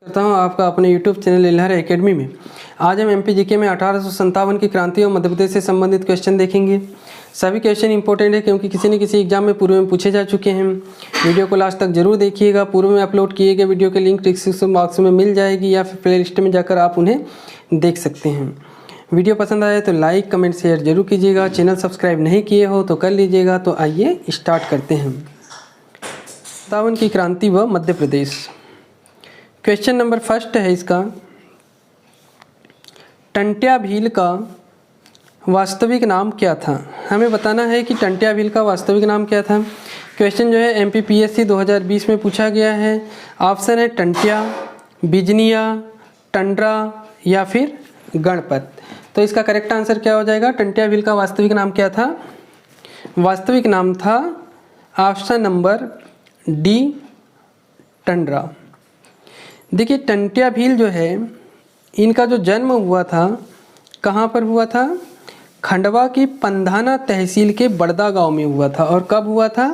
करता हूँ आपका अपने यूट्यूब चैनल लीलहर एकेडमी में। आज हम एमपी जीके में 1857 की क्रांति और मध्य प्रदेश से संबंधित क्वेश्चन देखेंगे। सभी क्वेश्चन इंपॉर्टेंट है क्योंकि किसी न किसी एग्जाम में पूर्व में पूछे जा चुके हैं। वीडियो को लास्ट तक जरूर देखिएगा। पूर्व में अपलोड किए गए वीडियो के लिंक डिस्क्रिप्शन बॉक्स में मिल जाएगी या फिर प्ले लिस्ट में जाकर आप उन्हें देख सकते हैं। वीडियो पसंद आए तो लाइक कमेंट शेयर जरूर कीजिएगा। चैनल सब्सक्राइब नहीं किए हो तो कर लीजिएगा। तो आइए स्टार्ट करते हैं। 57 की क्रांति व Madhya Pradesh. Question number first है इसका, टंट्या भील का वास्तविक नाम क्या था। हमें बताना है कि टंट्या भील का वास्तविक नाम क्या था। क्वेश्चन जो है एमपीपीएससी 2020 में पूछा गया है। ऑप्शन है टंट्या, बिजनिया, टंड्रा या फिर गणपत। तो इसका करेक्ट आंसर क्या हो जाएगा। टंट्या भील का वास्तविक नाम क्या था। वास्तविक नाम था ऑप्शन नंबर डी, टंड्रा। देखिए टंट्या भील जो है इनका जो जन्म हुआ था कहाँ पर हुआ था। खंडवा की पंधाना तहसील के बड़दा गांव में हुआ था। और कब हुआ था।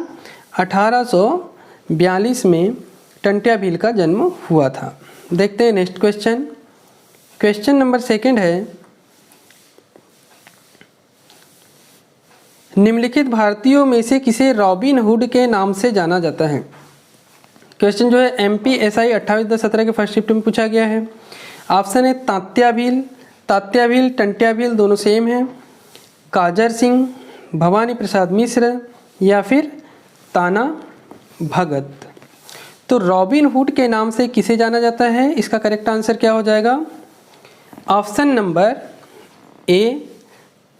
1842 में टंट्या भील का जन्म हुआ था। देखते हैं next question. Question number second है, निम्नलिखित भारतीयों में से किसे रॉबिन हुड के नाम से जाना जाता है। क्वेश्चन जो है एमपीएसआई 28/10/17 के फर्स्ट शिफ्ट में पूछा गया है। ऑप्शन है तात्या भील, टंट्या भील दोनों सेम है, काजर सिंह, भवानी प्रसाद मिश्र या फिर ताना भगत। तो रॉबिन हुड के नाम से किसे जाना जाता है, इसका करेक्ट आंसर क्या हो जाएगा। Option number A,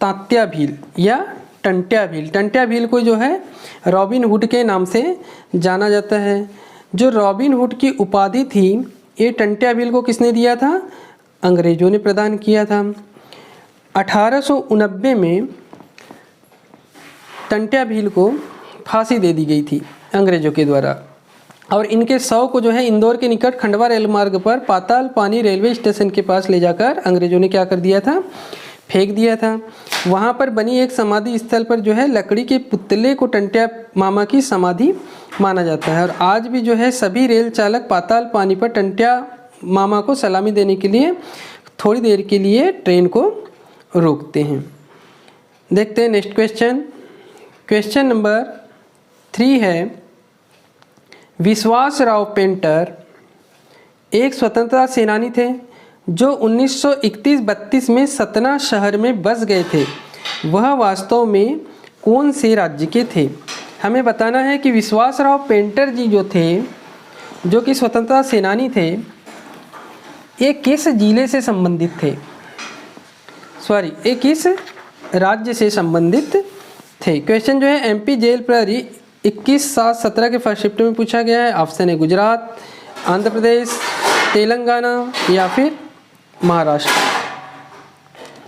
Tatya Bhil या टंट्या भील। टंट्या भील को जो है रॉबिन हुड के नाम से जाना जाता है। जो रॉबिन हुड की उपाधि थी ये टंट्या भील को किसने दिया था, अंग्रेजों ने प्रदान किया था। 1889 में टंट्या भील को फांसी दे दी गई थी अंग्रेजों के द्वारा। और इनके शव को जो है इंदौर के निकट खंडवा रेल मार्ग पर पाताल पानी रेलवे स्टेशन के पास ले जाकर अंग्रेजों ने क्या कर दिया था, फेंक दिया था। वहाँ पर बनी एक समाधि स्थल पर जो है लकड़ी के पुतले को टंट्या मामा की समाधि माना जाता है। और आज भी जो है सभी रेल चालक पाताल पानी पर टंट्या मामा को सलामी देने के लिए थोड़ी देर के लिए ट्रेन को रोकते हैं। देखते हैं नेक्स्ट क्वेश्चन। क्वेश्चन नंबर 3 है, विश्वासराव पेंटर एक स्वतंत्रता सेनानी थे जो 1931-32 में सतना शहर में बस गए थे। वह वास्तव में कौन से राज्य के थे। हमें बताना है कि विश्वासराव पेंटर जी जो थे, जो कि स्वतंत्रता सेनानी थे, ये किस जिले से संबंधित थे, ये किस राज्य से संबंधित थे। क्वेश्चन जो है एमपी जेल प्रहरी 21/7/17 के फर्स्ट शिफ्ट में पूछा गया है। ऑप्शन है गुजरात, आंध्र प्रदेश, तेलंगाना या फिर महाराष्ट्र।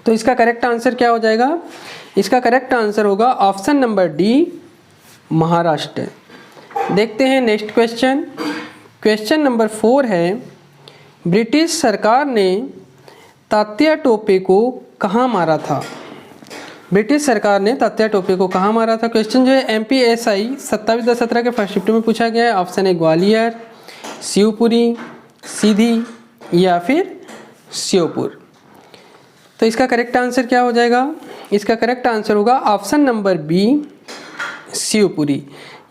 तो इसका करेक्ट आंसर क्या हो जाएगा। इसका करेक्ट आंसर होगा ऑप्शन नंबर डी, महाराष्ट्र। देखते हैं नेक्स्ट क्वेश्चन। क्वेश्चन नंबर 4 है, ब्रिटिश सरकार ने तात्या टोपे को कहाँ मारा था। ब्रिटिश सरकार ने तात्या टोपे को कहाँ मारा था। क्वेश्चन जो है एमपीएसआई 27/10/17 के फर्स्ट शिफ्ट में पूछा गया है। ऑप्शन है ग्वालियर, शिवपुरी, सीधी या फिर श्योपुर। तो इसका करेक्ट आंसर क्या हो जाएगा। इसका करेक्ट आंसर होगा ऑप्शन नंबर बी, शिवपुरी।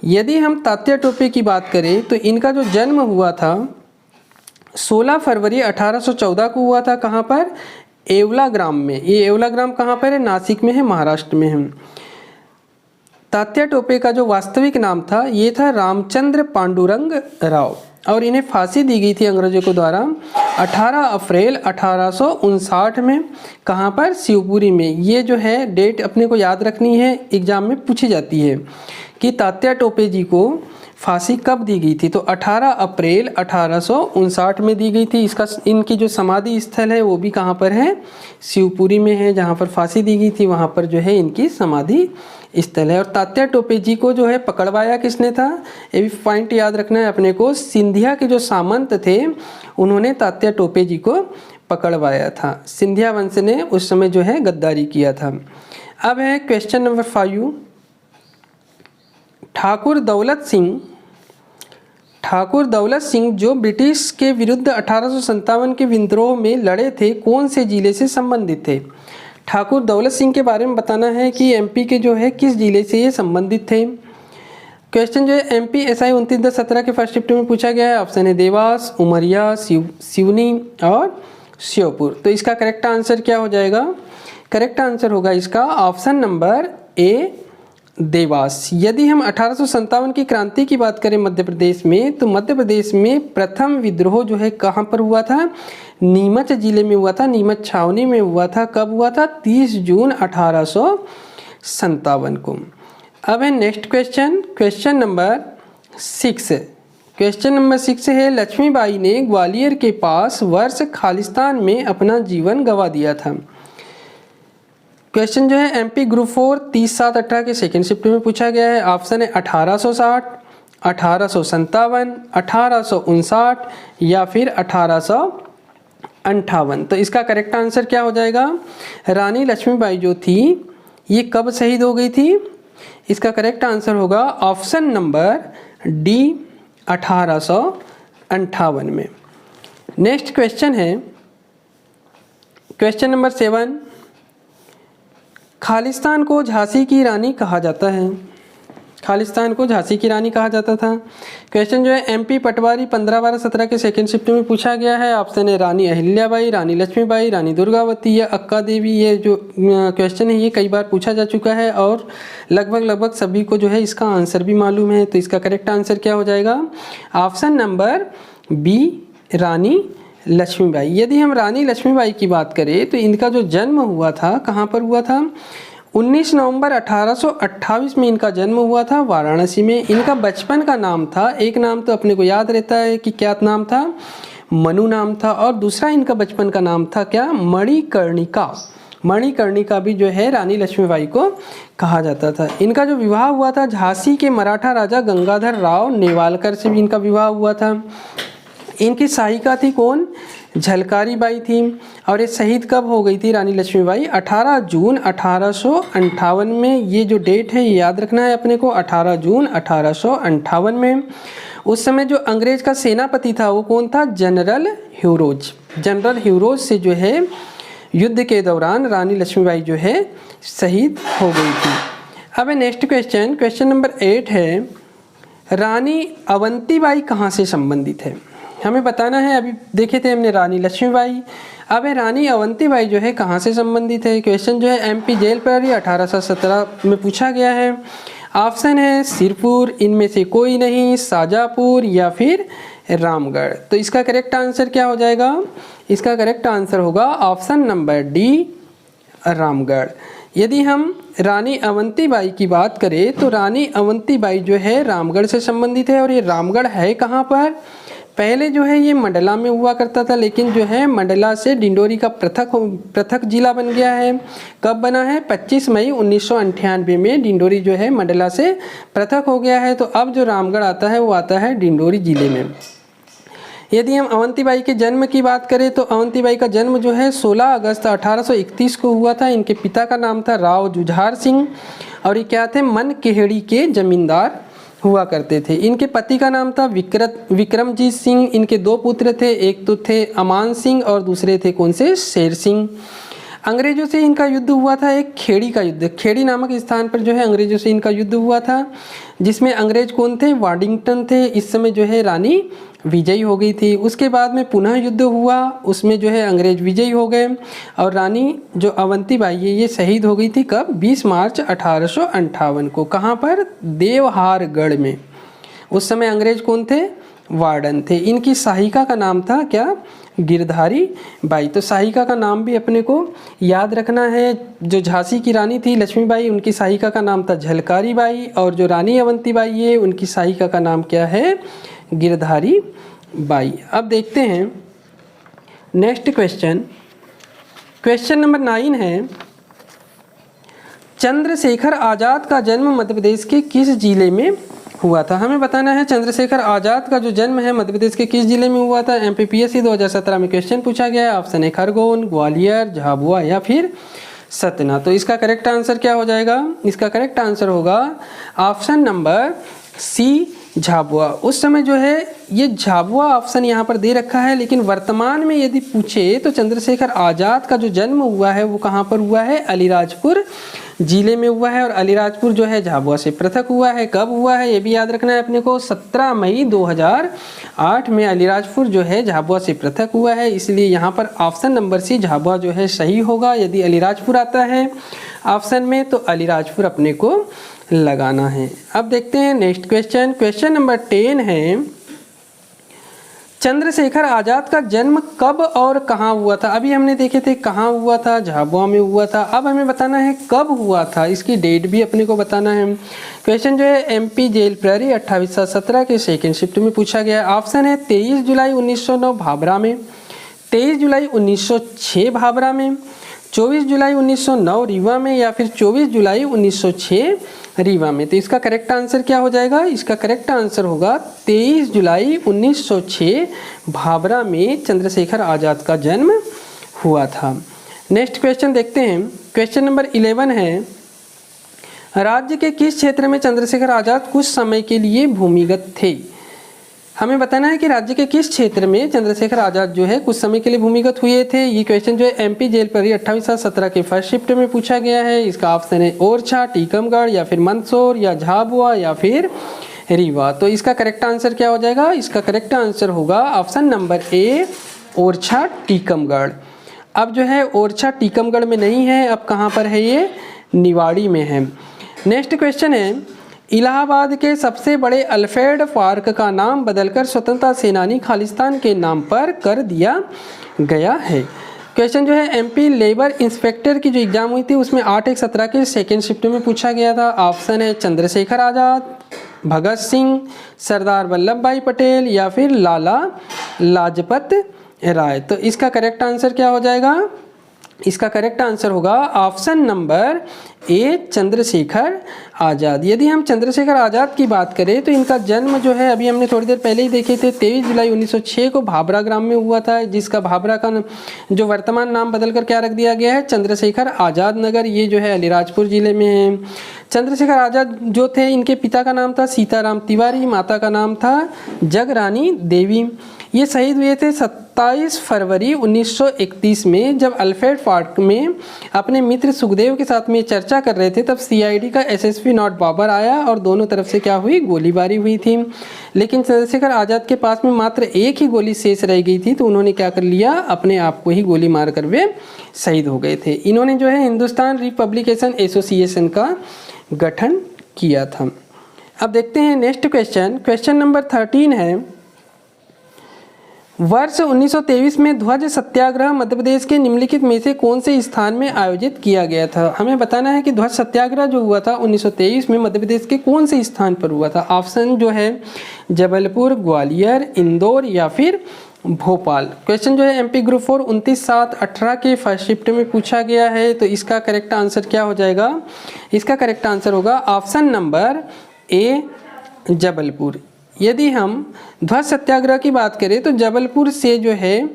यदि हम तात्या टोपे की बात करें तो इनका जो जन्म हुआ था 16 फरवरी 1814 को हुआ था। कहाँ पर, येवला ग्राम में। ये येवला ग्राम कहाँ पर है, नासिक में है, महाराष्ट्र में है। तात्या टोपे का जो वास्तविक नाम था ये था रामचंद्र पांडुरंग राव। और इन्हें फांसी दी गई थी अंग्रेजों के द्वारा 18 अप्रैल 1859 में। कहाँ पर, शिवपुरी में। ये जो है डेट अपने को याद रखनी है, एग्जाम में पूछी जाती है कि तात्या टोपे जी को फांसी कब दी गई थी। तो 18 अप्रैल 1859 में दी गई थी। इसका इनकी जो समाधि स्थल है वो भी कहाँ पर है, शिवपुरी में है। जहाँ पर फांसी दी गई थी वहाँ पर जो है इनकी समाधि स्थल है। और तात्या टोपे जी को जो है पकड़वाया किसने था, ये भी पॉइंट याद रखना है अपने को। सिंधिया के जो सामंत थे उन्होंने तात्या टोपे जी को पकड़वाया था। सिंधिया वंश ने उस समय जो है गद्दारी किया था। अब है क्वेश्चन नंबर 5, ठाकुर दौलत सिंह ठाकुर दौलत सिंह जो ब्रिटिश के विरुद्ध 1857 के विद्रोह में लड़े थे, कौन से जिले से संबंधित थे? ठाकुर दौलत सिंह के बारे में बताना है कि एमपी के जो है किस जिले से ये संबंधित थे। क्वेश्चन जो है एमपी SI 29/17 के फर्स्ट शिफ्ट में पूछा गया है। ऑप्शन है देवास, उमरिया, सिवनी और श्योपुर। तो इसका करेक्ट आंसर क्या हो जाएगा? करेक्ट आंसर होगा इसका ऑप्शन नंबर ए, देवास। यदि हम 1857 की क्रांति की बात करें मध्य प्रदेश में, तो मध्य प्रदेश में प्रथम विद्रोह जो है कहाँ पर हुआ था? नीमच जिले में हुआ था, नीमच छावनी में हुआ था। कब हुआ था? 30 जून 1857 को। अब है next question, question number 6। Question number 6 है, लक्ष्मीबाई ने ग्वालियर के पास वर्ष खालिस्तान में अपना जीवन गंवा दिया था। क्वेश्चन जो है एमपी ग्रुप 4 30/7/18 के सेकेंड शिफ्ट में पूछा गया है। ऑप्शन है 1860, 1857, 1859 या फिर 1858। तो इसका करेक्ट आंसर क्या हो जाएगा? रानी लक्ष्मीबाई जो थी ये कब शहीद हो गई थी? इसका करेक्ट आंसर होगा ऑप्शन नंबर डी, 1858 में। नेक्स्ट क्वेश्चन है क्वेश्चन नंबर 7। खालिस्तान को झांसी की रानी कहा जाता है। खालिस्तान को झांसी की रानी कहा जाता था। क्वेश्चन जो है एमपी पटवारी 15/12/17 के सेकेंड शिफ्ट में पूछा गया है। ऑप्शन है रानी अहिल्याबाई, रानी लक्ष्मीबाई, रानी दुर्गावती या अक्का देवी। ये जो क्वेश्चन है ये कई बार पूछा जा चुका है और लगभग सभी को जो है इसका आंसर भी मालूम है। तो इसका करेक्ट आंसर क्या हो जाएगा? ऑप्शन नंबर बी, रानी लक्ष्मीबाई। यदि हम रानी लक्ष्मीबाई की बात करें तो इनका जो जन्म हुआ था कहाँ पर हुआ था? 19 नवंबर 1828 में इनका जन्म हुआ था वाराणसी में। इनका बचपन का नाम था, एक नाम तो अपने को याद रहता है कि क्या नाम था? मनु नाम था। और दूसरा इनका बचपन का नाम था क्या? मणिकर्णिका। मणिकर्णिका भी जो है रानी लक्ष्मीबाई को कहा जाता था। इनका जो विवाह हुआ था झांसी के मराठा राजा गंगाधर राव नेवालकर से भी इनका विवाह हुआ था। इनकी सहायिका थी कौन? झलकारी बाई थी। और ये शहीद कब हो गई थी रानी लक्ष्मीबाई? 18 जून 1858 में। ये जो डेट है ये याद रखना है अपने को, 18 जून 1858 में। उस समय जो अंग्रेज का सेनापति था वो कौन था? General Hugh Rose. जनरल ह्यूरोज से जो है युद्ध के दौरान रानी लक्ष्मीबाई जो है शहीद हो गई थी। अब नेक्स्ट क्वेश्चन, क्वेश्चन नंबर 8 है, रानी अवंतीबाई कहाँ से संबंधित है? हमें बताना है। अभी देखे थे हमने रानी लक्ष्मीबाई, अब रानी अवंतीबाई जो है कहाँ से संबंधित है? क्वेश्चन जो है एमपी जेल प्रहरी 1817 में पूछा गया है। ऑप्शन है सिरपुर, इनमें से कोई नहीं, शाजापुर या फिर रामगढ़। तो इसका करेक्ट आंसर क्या हो जाएगा? इसका करेक्ट आंसर होगा ऑप्शन नंबर डी, रामगढ़। यदि हम रानी अवंतीबाई की बात करें तो रानी अवंतीबाई जो है रामगढ़ से संबंधित है। और ये रामगढ़ है कहाँ पर? पहले जो है ये मंडला में हुआ करता था, लेकिन जो है मंडला से डिंडोरी का पृथक जिला बन गया है। कब बना है? 25 मई 1998 में डिंडोरी जो है मंडला से पृथक हो गया है। तो अब जो रामगढ़ आता है वो आता है डिंडोरी जिले में। यदि हम अवंतीबाई के जन्म की बात करें तो अवंतीबाई का जन्म जो है 16 अगस्त 1831 को हुआ था। इनके पिता का नाम था राव जुझार सिंह और ये क्या थे? मनकेहड़ी के जमींदार हुआ करते थे। इनके पति का नाम था विक्रमजीत सिंह। इनके 2 पुत्र थे, एक तो थे अमान सिंह और दूसरे थे कौन से? शेर सिंह। अंग्रेजों से इनका युद्ध हुआ था, एक खेड़ी का युद्ध। खेड़ी नामक स्थान पर जो है अंग्रेजों से इनका युद्ध हुआ था, जिसमें अंग्रेज कौन थे? वाडिंगटन थे। इस समय जो है रानी विजयी हो गई थी। उसके बाद में पुनः युद्ध हुआ, उसमें जो है अंग्रेज विजयी हो गए और रानी जो अवंतीबाई है ये शहीद हो गई थी। कब? 20 मार्च 1858 को। कहाँ पर? देवहारगढ़ में। उस समय अंग्रेज कौन थे? वार्डन थे। इनकी सहायिका का नाम था क्या? गिरधारी बाई। तो सहायिका का नाम भी अपने को याद रखना है। जो झांसी की रानी थी लक्ष्मीबाई, उनकी सहायिका का नाम था झलकारी बाई और जो रानी अवंतीबाई है उनकी सहायिका का नाम क्या है? गिरधारी बाई। अब देखते हैं नेक्स्ट क्वेश्चन, क्वेश्चन नंबर 9 है, चंद्रशेखर आज़ाद का जन्म मध्य प्रदेश के किस जिले में हुआ था? हमें बताना है चंद्रशेखर आज़ाद का जो जन्म है मध्य प्रदेश के किस जिले में हुआ था। एमपीपीएससी 2017 में क्वेश्चन पूछा गया है। ऑप्शन है खरगोन, ग्वालियर, झाबुआ या फिर सतना। तो इसका करेक्ट आंसर क्या हो जाएगा? इसका करेक्ट आंसर होगा ऑप्शन नंबर सी, झाबुआ। उस समय जो है ये झाबुआ ऑप्शन यहाँ पर दे रखा है, लेकिन वर्तमान में यदि पूछे तो चंद्रशेखर आज़ाद का जो जन्म हुआ है वो कहाँ पर हुआ है, अलीराजपुर जिले में हुआ है। और अलीराजपुर जो है झाबुआ से पृथक हुआ है। कब हुआ है ये भी याद रखना है अपने को, 17 मई 2008 में अलीराजपुर जो है झाबुआ से पृथक हुआ है। इसलिए यहाँ पर ऑप्शन नंबर सी झाबुआ जो है सही होगा। यदि अलीराजपुर आता है ऑप्शन में तो अलीराजपुर अपने को लगाना है। अब देखते हैं नेक्स्ट क्वेश्चन। क्वेश्चन नंबर 10 है, चंद्रशेखर आज़ाद का जन्म कब और कहाँ हुआ था। अभी हमने देखे थे कहाँ हुआ था, झाबुआ में हुआ था। अब हमें बताना है कब हुआ था, इसकी डेट भी अपने को बताना है। क्वेश्चन जो है MP जेल प्रहरी 2817 के सेकेंड शिफ्ट में पूछा गया। ऑप्शन है 23 जुलाई 1909 भाभरा में, 23 जुलाई 1906 भाभरा में, 24 जुलाई 1909 रीवा में, या फिर 24 जुलाई 1906 रीवा में। तो इसका करेक्ट आंसर क्या हो जाएगा, इसका करेक्ट आंसर होगा 23 जुलाई 1906 भाभरा में चंद्रशेखर आज़ाद का जन्म हुआ था। नेक्स्ट क्वेश्चन देखते हैं। क्वेश्चन नंबर 11 है, राज्य के किस क्षेत्र में चंद्रशेखर आज़ाद कुछ समय के लिए भूमिगत थे। हमें बताना है कि राज्य के किस क्षेत्र में चंद्रशेखर आज़ाद जो है कुछ समय के लिए भूमिगत हुए थे। ये क्वेश्चन जो है MP जेल प्रहरी 2817 के फर्स्ट शिफ्ट में पूछा गया है। इसका ऑप्शन है ओरछा, टीकमगढ़, या फिर मंदसौर, या झाबुआ, या फिर रीवा। तो इसका करेक्ट आंसर क्या हो जाएगा, इसका करेक्ट आंसर होगा option number A, Orchha Tikamgarh. अब जो है ओरछा टीकमगढ़ में नहीं है, अब कहाँ पर है, ये निवाड़ी में है। नेक्स्ट क्वेश्चन है, इलाहाबाद के सबसे बड़े अल्फ्रेड पार्क का नाम बदलकर स्वतंत्रता सेनानी खालिस्तान के नाम पर कर दिया गया है। क्वेश्चन जो है MP लेबर इंस्पेक्टर की जो एग्जाम हुई थी उसमें 8/1/17 के सेकेंड शिफ्ट में पूछा गया था। ऑप्शन है चंद्रशेखर आज़ाद, भगत सिंह, सरदार वल्लभ भाई पटेल, या फिर लाला लाजपत राय। तो इसका करेक्ट आंसर क्या हो जाएगा, इसका करेक्ट आंसर होगा option number A, Chandrashekhar Azad. यदि हम चंद्रशेखर आज़ाद की बात करें तो इनका जन्म जो है अभी हमने थोड़ी देर पहले ही देखे थे, 23 जुलाई 1906 को भाभरा ग्राम में हुआ था, जिसका भाभरा का जो वर्तमान नाम बदलकर क्या रख दिया गया है, चंद्रशेखर आज़ाद नगर। ये जो है अलीराजपुर जिले में है। चंद्रशेखर आज़ाद जो थे, इनके पिता का नाम था सीताराम तिवारी, माता का नाम था जगरानी देवी। ये शहीद हुए थे 27 फरवरी 1931 में, जब अल्फ्रेड पार्क में अपने मित्र सुखदेव के साथ में चर्चा कर रहे थे। तब CID का SSP नॉट बाबर आया और दोनों तरफ से क्या हुई, गोलीबारी हुई थी। लेकिन चंद्रशेखर आज़ाद के पास में मात्र एक ही गोली शेष रह गई थी, तो उन्होंने क्या कर लिया, अपने आप को ही गोली मार कर वे शहीद हो गए थे। इन्होंने जो है हिंदुस्तान रिपब्लिकेशन एसोसिएशन का गठन किया था। अब देखते हैं नेक्स्ट क्वेश्चन। क्वेश्चन नंबर 13 है, वर्ष 1923 में ध्वज सत्याग्रह मध्य प्रदेश के निम्नलिखित में से कौन से स्थान में आयोजित किया गया था। हमें बताना है कि ध्वज सत्याग्रह जो हुआ था 1923 में मध्य प्रदेश के कौन से स्थान पर हुआ था। ऑप्शन जो है जबलपुर, ग्वालियर, इंदौर, या फिर भोपाल। क्वेश्चन जो है MP ग्रुप 4 29/7/18 के फर्स्ट शिफ्ट में पूछा गया है। तो इसका करेक्ट आंसर क्या हो जाएगा, इसका करेक्ट आंसर होगा ऑप्शन नंबर ए, जबलपुर। यदि हम ध्वज सत्याग्रह की बात करें तो जबलपुर से जो है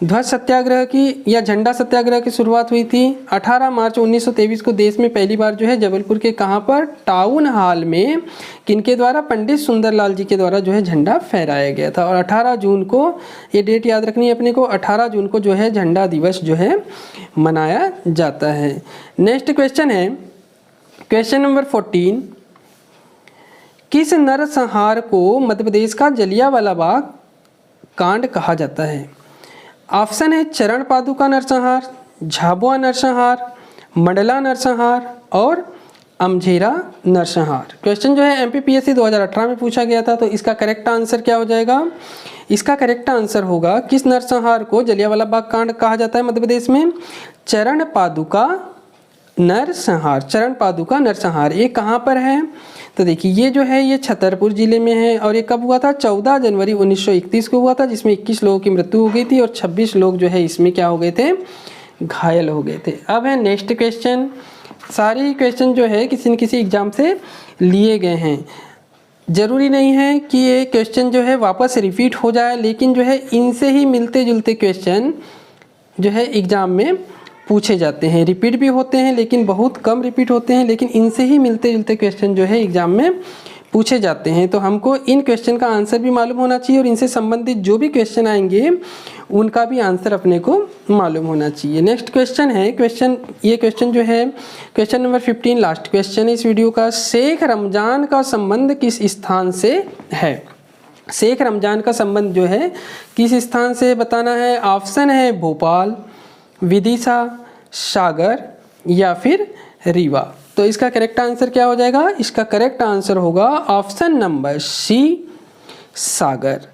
ध्वज सत्याग्रह की या झंडा सत्याग्रह की शुरुआत हुई थी। 18 मार्च 1923 को देश में पहली बार जो है जबलपुर के कहाँ पर, टाउन हॉल में किनके द्वारा, पंडित सुंदरलाल जी के द्वारा जो है झंडा फहराया गया था। और 18 जून को, ये डेट याद रखनी है अपने को, 18 जून को जो है झंडा दिवस जो है मनाया जाता है। नेक्स्ट क्वेश्चन है क्वेश्चन नंबर 14, किस नरसंहार को मध्य प्रदेश का जलियांवाला बाग कांड कहा जाता है। ऑप्शन है चरण पादुका नरसंहार, झाबुआ नरसंहार, मंडला नरसंहार, और अमझेरा नरसंहार। क्वेश्चन जो है MPPSC 2018 में पूछा गया था। तो इसका करेक्ट आंसर क्या हो जाएगा, इसका करेक्ट आंसर होगा किस नरसंहार को जलियांवाला बाग कांड कहा जाता है मध्य प्रदेश में, चरण पादुका नरसंहार। चरण पादुका नरसंहार ये कहाँ पर है, तो देखिए ये जो है ये छतरपुर जिले में है। और ये कब हुआ था, 14 जनवरी 1931 को हुआ था, जिसमें 21 लोगों की मृत्यु हो गई थी और 26 लोग जो है इसमें क्या हो गए थे, घायल हो गए थे। अब है नेक्स्ट क्वेश्चन। सारे क्वेश्चन जो है किसी न किसी एग्जाम से लिए गए हैं। ज़रूरी नहीं है कि ये क्वेश्चन जो है वापस रिपीट हो जाए, लेकिन जो है इनसे ही मिलते जुलते क्वेश्चन जो है एग्ज़ाम में पूछे जाते हैं। रिपीट भी होते हैं लेकिन बहुत कम रिपीट होते हैं, लेकिन इनसे ही मिलते जुलते क्वेश्चन जो है एग्ज़ाम में पूछे जाते हैं। तो हमको इन क्वेश्चन का आंसर भी मालूम होना चाहिए और इनसे संबंधित जो भी क्वेश्चन आएंगे उनका भी आंसर अपने को मालूम होना चाहिए। नेक्स्ट क्वेश्चन है, ये क्वेश्चन जो है क्वेश्चन नंबर 15 लास्ट क्वेश्चन है इस वीडियो का। शेख रमजान का संबंध किस स्थान से है? शेख रमजान का संबंध जो है किस स्थान से बताना है। ऑप्शन है भोपाल, विदिशा, सागर या फिर रीवा। तो इसका करेक्ट आंसर क्या हो जाएगा? इसका करेक्ट आंसर होगा ऑप्शन नंबर सी, सागर।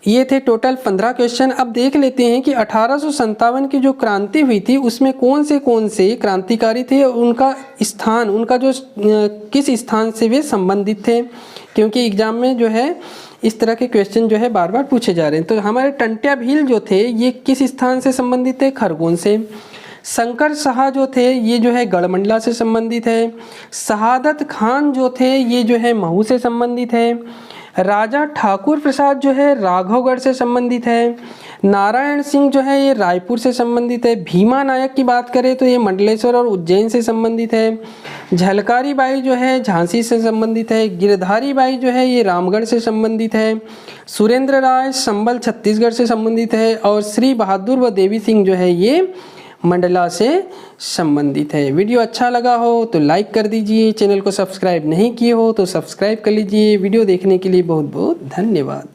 ये थे टोटल 15 क्वेश्चन। अब देख लेते हैं कि 1857 की जो क्रांति हुई थी उसमें कौन से क्रांतिकारी थे, उनका स्थान, उनका जो किस स्थान से वे संबंधित थे, क्योंकि एग्जाम में जो है इस तरह के क्वेश्चन जो है बार बार पूछे जा रहे हैं। तो हमारे टंट्या भील जो थे ये किस स्थान से संबंधित थे? खरगोन से। शंकर शाह जो थे ये जो है गढ़मंडला से संबंधित है। शहादत खान जो थे ये जो है महू से संबंधित है। राजा ठाकुर प्रसाद जो है राघवगढ़ से संबंधित है। नारायण सिंह जो है ये रायपुर से संबंधित है। भीमा नायक की बात करें तो ये मंडलेश्वर और उज्जैन से संबंधित है। झलकारी बाई जो है झांसी से संबंधित है। गिरधारी बाई जो है ये रामगढ़ से संबंधित है। सुरेंद्र राय संबल छत्तीसगढ़ से संबंधित है। और श्री बहादुर व देवी सिंह जो है ये मंडला से संबंधित है। वीडियो अच्छा लगा हो तो लाइक कर दीजिए, चैनल को सब्सक्राइब नहीं किए हो तो सब्सक्राइब कर लीजिए। वीडियो देखने के लिए बहुत बहुत धन्यवाद।